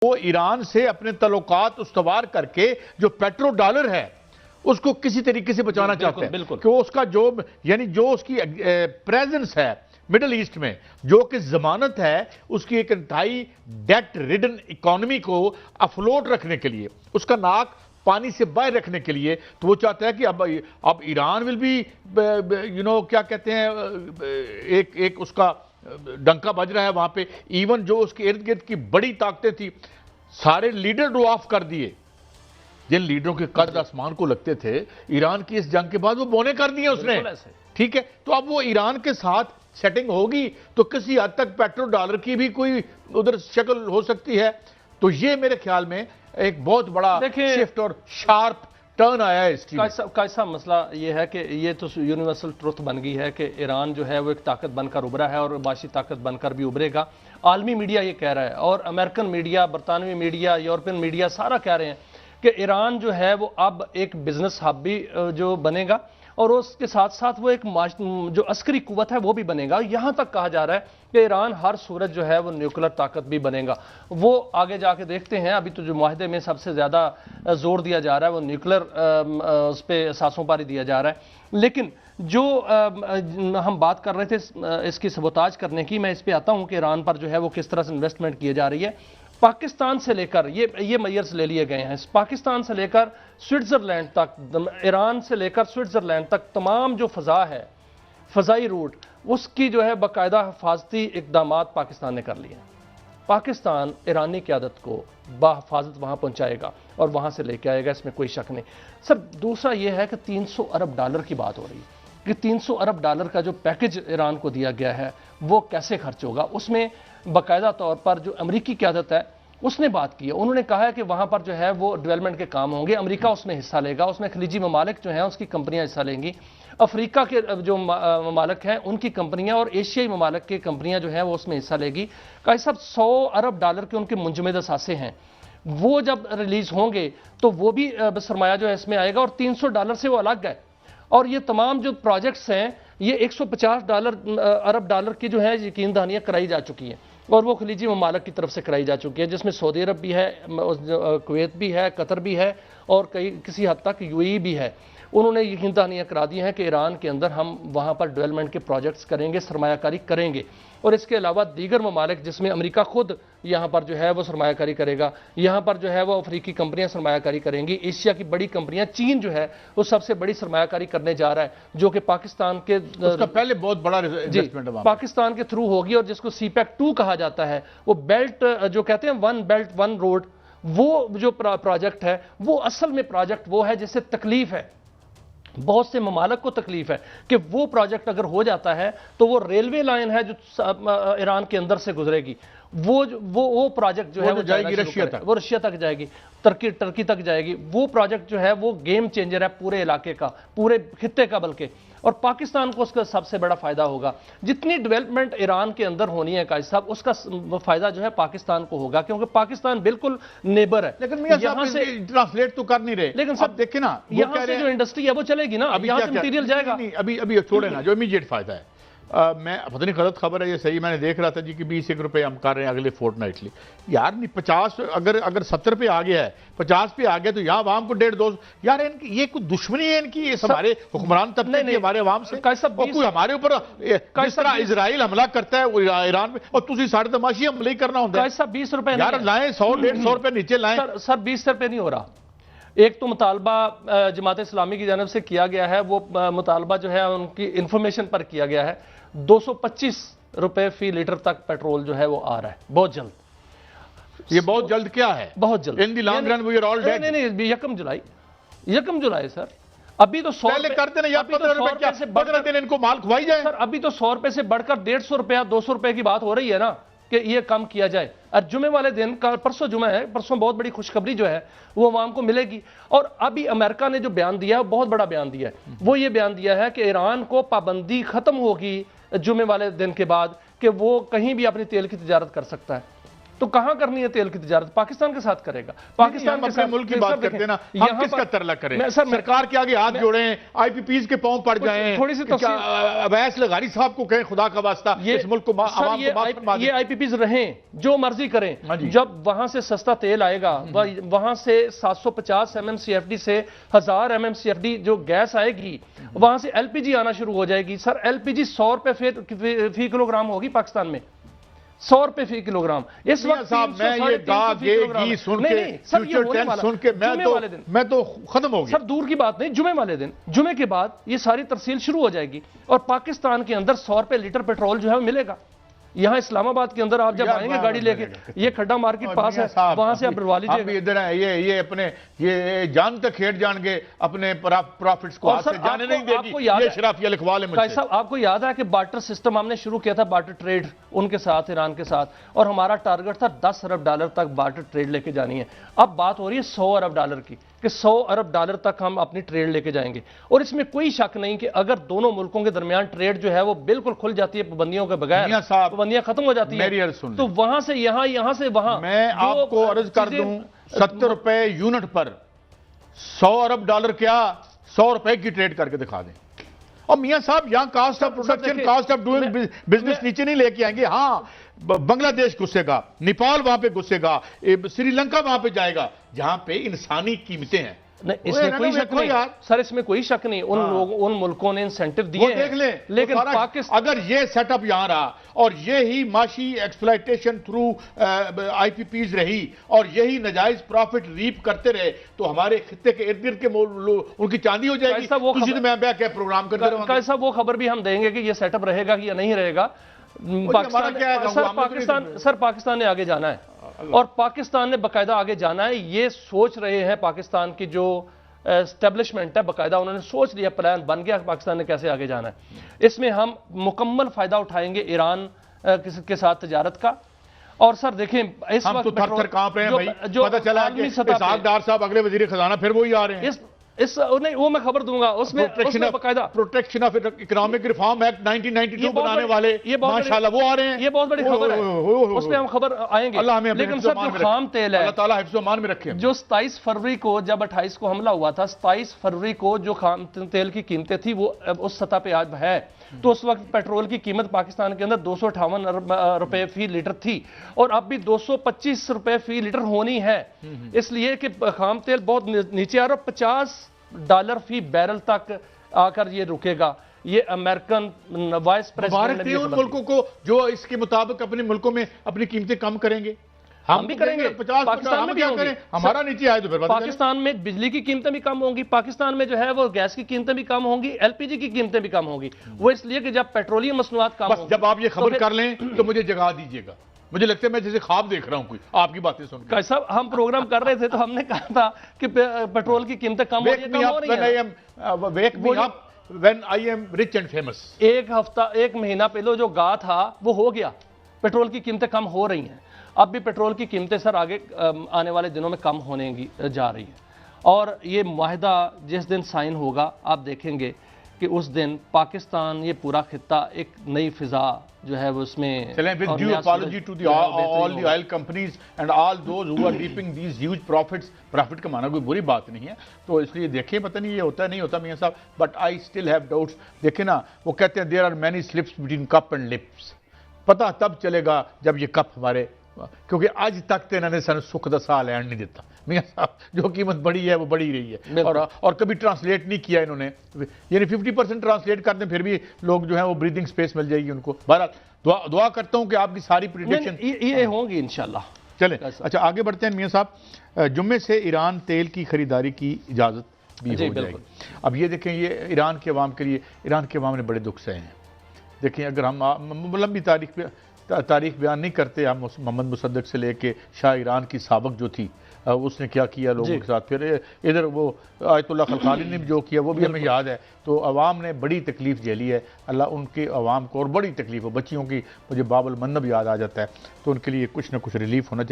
वो ईरान से अपने तल्लुकात उस्तवार करके जो पेट्रो डॉलर है उसको किसी तरीके से बचाना चाहते हैं कि उसका जो यानी जो उसकी प्रेजेंस है मिडिल ईस्ट में जो कि जमानत है उसकी एक इंतहाई डेट रिडन इकोनॉमी को अफलोट रखने के लिए, उसका नाक पानी से बाहर रखने के लिए, तो वो चाहता है कि अब ईरान विल भी क्या कहते हैं एक उसका डंका बज रहा है वहां पे। इवन जो उसके इर्द गिर्द की बड़ी ताकतें थी सारे लीडर ड्रो ऑफ कर दिए, जिन लीडरों के कद आसमान को लगते थे ईरान की इस जंग के बाद वो बोने कर दिए उसने। ठीक है, तो अब वो ईरान के साथ सेटिंग होगी तो किसी हद तक पेट्रो डॉलर की भी कोई उधर शक्ल हो सकती है। तो ये मेरे ख्याल में एक बहुत बड़ा शिफ्ट और शार्प टर्न आया है इसकी। कैसा मसला ये है कि ये तो यूनिवर्सल ट्रुथ बन गई है कि ईरान जो है वो एक ताकत बनकर उभरा है और माशी ताकत बनकर भी उभरेगा। आलमी मीडिया ये कह रहा है और अमेरिकन मीडिया, बरतानवी मीडिया, यूरोपियन मीडिया सारा कह रहे हैं कि ईरान जो है वो अब एक बिजनेस हब भी जो बनेगा और उसके साथ साथ वो एक जो अस्करी कुव्वत है वो भी बनेगा। यहां तक कहा जा रहा है कि ईरान हर सूरत जो है वो न्यूक्लियर ताकत भी बनेगा। वो आगे जाके देखते हैं। अभी तो जो मुआहदे में सबसे ज्यादा जोर दिया जा रहा है वो न्यूक्लियर उस पर सासों पारी दिया जा रहा है। लेकिन जो हम बात कर रहे थे इसकी सबोताज करने की, मैं इस पर आता हूं कि ईरान पर जो है वो किस तरह से इन्वेस्टमेंट की जा रही है। पाकिस्तान से लेकर ये मेयर्स ले लिए गए हैं, पाकिस्तान से लेकर स्विट्जरलैंड तक, ईरान से लेकर स्विट्जरलैंड तक तमाम जो फ़ज़ा है, फ़ज़ाई रूट, उसकी जो है बाकायदा हिफाजती इकदाम पाकिस्तान ने कर लिए। पाकिस्तान ईरानी क़यादत को बाहिफाजत वहाँ पहुँचाएगा और वहाँ से लेके आएगा, इसमें कोई शक नहीं। सर दूसरा ये है कि 300 अरब डॉलर की बात हो रही है कि 300 अरब डॉलर का जो पैकेज ईरान को दिया गया है वो कैसे खर्च होगा। उसमें बाकायदा तौर पर जो अमरीकी क़यादत है उसने बात की है। उन्होंने कहा है कि वहाँ पर जो है वो डेवलपमेंट के काम होंगे, अमेरिका उसमें हिस्सा लेगा, उसमें खलीजी ममालिक जो हैं उसकी कंपनियाँ हिस्सा लेंगी, अफ्रीका के जो ममालिक हैं उनकी कंपनियाँ और एशियाई ममालिक की कंपनियाँ जो हैं वो उसमें हिस्सा लेगी। कहा सब 100 अरब डॉलर के उनके मुंजमद असासे हैं, वो जब रिलीज होंगे तो वो भी सरमाया जो है इसमें आएगा और 300 डॉलर से वो अलग है। और ये तमाम जो प्रोजेक्ट्स हैं ये 150 अरब डॉलर की जो है यकीन दहानियाँ कराई जा चुकी हैं और वो खलीजी ममालिक की तरफ से कराई जा चुकी है, जिसमें सऊदी अरब भी है, कुवैत भी है, कतर भी है और किसी हद तक यूएई भी है। उन्होंने यकीन दहानियाँ करा दी हैं कि ईरान के अंदर हम वहाँ पर डेवलपमेंट के प्रोजेक्ट्स करेंगे, सरमायाकारी करेंगे। और इसके अलावा दीगर ममालिक जिसमें अमेरिका खुद यहाँ पर जो है वो सरमायाकारी करेगा, यहाँ पर जो है वो अफ्रीकी कंपनियाँ सरमायाकारी करेंगी, एशिया की बड़ी कंपनियाँ, चीन जो है वो सबसे बड़ी सरमायाकारी करने जा रहा है जो कि पाकिस्तान के उसका पहले बहुत बड़ा इन्वेस्टमेंट है पाकिस्तान के थ्रू होगी। और जिसको सीपैक 2 कहा जाता है, वो बेल्ट जो कहते हैं वन बेल्ट वन रोड, वो जो प्रोजेक्ट है वो असल में प्रोजेक्ट वो है जिससे तकलीफ है, बहुत से ममालक को तकलीफ है कि वो प्रोजेक्ट अगर हो जाता है तो वो रेलवे लाइन है जो ईरान के अंदर से गुजरेगी, वो प्रोजेक्ट जो है वो जाएगी रशिया तक, वो रशिया तक जाएगी, टर्की तक जाएगी। वो प्रोजेक्ट जो है वो गेम चेंजर है पूरे इलाके का, पूरे खित्ते का बल्कि, और पाकिस्तान को उसका सबसे बड़ा फायदा होगा। जितनी डेवलपमेंट ईरान के अंदर होनी है काजी साहब, उसका फायदा जो है पाकिस्तान को होगा क्योंकि पाकिस्तान बिल्कुल नेबर है। लेकिन यहाँ से ट्रांसलेट तो कर नहीं रहे। लेकिन सब देखे ना, यहाँ से जो इंडस्ट्री है वो चलेगी ना, अब यहाँ से मटीरियल जाएगा। अभी छोड़े ना, जो इमीडिएट फायदा है, मैं पता नहीं गलत खबर है ये सही, मैंने देख रहा था जी कि 21 रुपए हम कर रहे हैं अगले फोर्टनाइटली। यार नहीं 50, अगर 70 पे आ गया है, 50 पे आ गया तो यहाँ आवाम को 1.5-2 यार इनकी ये कोई दुश्मनी है इनकी, ये हमारे हुक्मरान तबके की हमारे आवाम से, कोई हमारे ऊपर किस तरह इजराइल हमला करता है ईरान में और तुझे साढ़े तमाशी हमला ही करना होता है। 20 रुपए यार लाएं, 100-150 रुपए नीचे लाएं। सर 20 रुपए नहीं हो रहा। एक तो मुतालबा जमात इस्लामी की जानब से किया गया है, वो मुतालबा जो है उनकी इंफॉर्मेशन पर किया गया है, 225 रुपए फी लीटर तक पेट्रोल जो है वो आ रहा है बहुत जल्द। ये बहुत जल्द क्या है? बहुत जल्द in the long run we are all dead. नहीं 1 जुलाई सर, अभी तो 100 पहले करते ना यार 15 रुपए क्या से 15 दिन इनको माल खुवाई जाए। सर अभी तो 100 रुपए से बढ़कर 150 रुपया 200 रुपए की बात हो रही है ना कि ये कम किया जाए। और जुमे वाले दिन का, परसों जुमा है, परसों बहुत बड़ी खुशखबरी जो है वो अवाम को मिलेगी। और अभी अमेरिका ने जो बयान दिया है बहुत बड़ा बयान दिया है, वो ये बयान दिया है कि ईरान को पाबंदी खत्म होगी जुमे वाले दिन के बाद कि वो कहीं भी अपनी तेल की तिजारत कर सकता है। तो कहां करनी है तेल की तिजारत? पाकिस्तान के साथ करेगा। पाकिस्तान के साथ मुल्क की बात करते हैं ना, हम किसका तरला करें? सरकार के आगे हाथ जोड़े, आईपीपीज के पांव पड़ जाएं, थोड़ी सी अवैस लगारी साहब को कहें खुदा का वास्ता इस मुल्क को ये आईपीपीज रहें, जो मर्जी करें। जब वहां से सस्ता तेल आएगा, वहां से 750 MMCFD से 1000 MMCFD जो गैस आएगी, वहां से एलपीजी आना शुरू हो जाएगी। सर एलपीजी 100 रुपए फी किलोग्राम होगी पाकिस्तान में, 100 रुपए फी किलोग्राम। इस वक्त साहब मैं ये घी सुन के फ्यूचर टेंस सुन के मैं तो खत्म हो गया। सर दूर की बात नहीं, जुमे वाले दिन, जुमे के बाद ये सारी तरसील शुरू हो जाएगी और पाकिस्तान के अंदर 100 रुपए लीटर पेट्रोल जो है मिलेगा। यहाँ इस्लामाबाद के अंदर आप जब आएंगे गाड़ी लेके, ये खड्डा मार्केट पास है, वहां से आप डलवा लीजिए। इधर है ये अपने ये जान तक खेट जान के अपने प्रॉफिट्स को हाथ से जाने नहीं देगी। ये शराफिया लिखवा ले मुझसे। साहब आपको याद है कि बार्टर सिस्टम हमने शुरू किया था, बार्टर ट्रेड उनके साथ, ईरान के साथ, और हमारा टारगेट था 10 अरब डॉलर तक बार्टर ट्रेड लेके जानी है। अब बात हो रही है 100 अरब डॉलर की, कि 100 अरब डॉलर तक हम अपनी ट्रेड लेके जाएंगे। और इसमें कोई शक नहीं कि अगर दोनों मुल्कों के दरमियान ट्रेड जो है वो बिल्कुल खुल जाती है पाबंदियों के बगैर, पाबंदियां खत्म हो जाती है, तो वहां से यहां, यहां से वहां। मैं आपको अर्ज कर दूं 70 रुपए यूनिट पर 100 अरब डॉलर क्या 100 रुपए की ट्रेड करके दिखा दें। और मियां साहब यहां cost of production, cost of doing business नीचे नहीं लेके आएंगे। हाँ, बांग्लादेश घुसेगा, नेपाल वहां पे घुसेगा, श्रीलंका वहां पे जाएगा जहां पे इंसानी कीमतें हैं। नहीं, इसमें कोई शक नहीं यार सर, इसमें कोई शक नहीं। उन लोगों, उन मुल्कों ने इंसेंटिव दिए हैं, देख लें। लेकिन पाकिस्तान अगर ये सेटअप यहां रहा और ये ही माशी एक्सप्लॉयटेशन थ्रू आईपीपीज रही और यही नाजायज प्रॉफिट रीप करते रहे, तो हमारे खित्ते के इर्द गिर्द के उनकी चांदी हो जाएगी। क्या प्रोग्राम करते रहे, कैसा वो खबर भी हम देंगे कि ये सेटअप रहेगा कि या नहीं रहेगा। पाकिस्तान ने आगे जाना है और पाकिस्तान ने बाकायदा आगे जाना है। ये सोच रहे हैं पाकिस्तान की जो एस्टेब्लिशमेंट है, बाकायदा उन्होंने सोच लिया, प्लान बन गया पाकिस्तान ने कैसे आगे जाना है। इसमें हम मुकम्मल फायदा उठाएंगे ईरान के साथ तजारत का। और सर देखें इस वक्त तो थर कांप रहे हैं भाई, पता चला है कि इसहाक डार साहब अगले वजीर खजाना फिर वही आ रहे हैं। इस नहीं, वो मैं खबर दूंगा, उसमें बकायदा protection of economic reform act 1992 बनाने वाले माशाल्लाह वो आ रहे हैं। ये बहुत बड़ी खबर है, उसमें हम खबर आएंगे। लेकिन सर जो खाम तेल है, अल्लाह ताला हिफ्ज़ व अमान में रखे। जो 27 फरवरी को, जब 28 को हमला हुआ था, 27 फरवरी को जो खाम तेल की कीमतें थी वो उस सतह पे आज है। तो उस वक्त पेट्रोल की कीमत पाकिस्तान के अंदर 258 रुपए फी लीटर थी और अब भी 225 रुपए फी लीटर होनी है, इसलिए कि खाम तेल बहुत नीचे आ रहा है। $50 फी बैरल तक आकर ये रुकेगा। ये अमेरिकन वाइस प्रेसिडेंट ने उन मुल्कों को जो इसके मुताबिक अपने मुल्कों में अपनी कीमतें कम करेंगे, हम भी करेंगे। 50 पाकिस्तान में क्या करें, हमारा नीचे आए तो फिर पाकिस्तान में बिजली की कीमतें भी कम होंगी, पाकिस्तान में जो है वो गैस की कीमतें भी कम होंगी, एलपीजी की कीमतें भी कम होंगी। वो इसलिए कि जब पेट्रोलियम मसनूआत कम होंगी, जब आप ये खबर कर लें तो मुझे जगा दीजिएगा। मुझे लगता है मैं जैसे ख्वाब देख रहा हूं कोई आपकी बातें सुनकर। साहब हम प्रोग्राम कर रहे थे तो हमने कहा था कि पेट्रोल की कीमतें कम हो रही हैं। When I am rich and famous। एक महीना पहले जो गा था वो हो गया, पेट्रोल की कीमतें कम हो रही हैं। अब भी पेट्रोल की कीमतें सर आगे आने वाले दिनों में कम होने जा रही है और ये मुआहदा जिस दिन साइन होगा आप देखेंगे कि उस दिन पाकिस्तान, ये पूरा खित्ता एक नई फिजा जो है वो उसमें। With due apology to all the oil companies and all those who are reaping these huge profits। Profit कमाना कोई बुरी बात नहीं है, तो इसलिए देखें, पता नहीं ये होता नहीं होता मियां साहब, but I still have doubts. देखें ना, वो कहते हैं there are many slips between cup and lips. पता तब चलेगा जब ये कप हमारे, क्योंकि आज तक तो इन्होंने सन सुख दा साह लैंड नहीं देता मियां साहब। जो कीमत बढ़ी है वो बढ़ी रही है और कभी ट्रांसलेट नहीं किया इन्होंने, यानी 50% ट्रांसलेट कर दें फिर भी लोग जो है वो ब्रीदिंग स्पेस मिल जाएगी उनको। बहरहाल दुआ करता हूं कि आपकी सारी प्रेडिक्शन ये होंगी इंशाल्लाह। चलें, अच्छा आगे बढ़ते हैं मियां साहब। जुम्मे से ईरान तेल की खरीदारी की इजाज़त भी हो जाएगी। अब ये देखें, ये ईरान के अवाम के लिए, ईरान के अवाम ने बड़े दुख सहे हैं। देखें, अगर हम लंबी तारीख बयान नहीं करते, हम मोहम्मद मुसद्दक से लेके शाह ईरान की साबक जो थी उसने क्या किया लोगों के साथ, फिर इधर वो आयतुल्लाह खलखाली ने जो किया वो भी हमें याद है। तो अवाम ने बड़ी तकलीफ़ झेली है, अल्लाह उनके अवाम को और बड़ी तकलीफ़ हो। बच्चियों की मुझे बाबुल मंदब याद आ जाता है, तो उनके लिए कुछ ना कुछ रिलीफ होना चाहिए।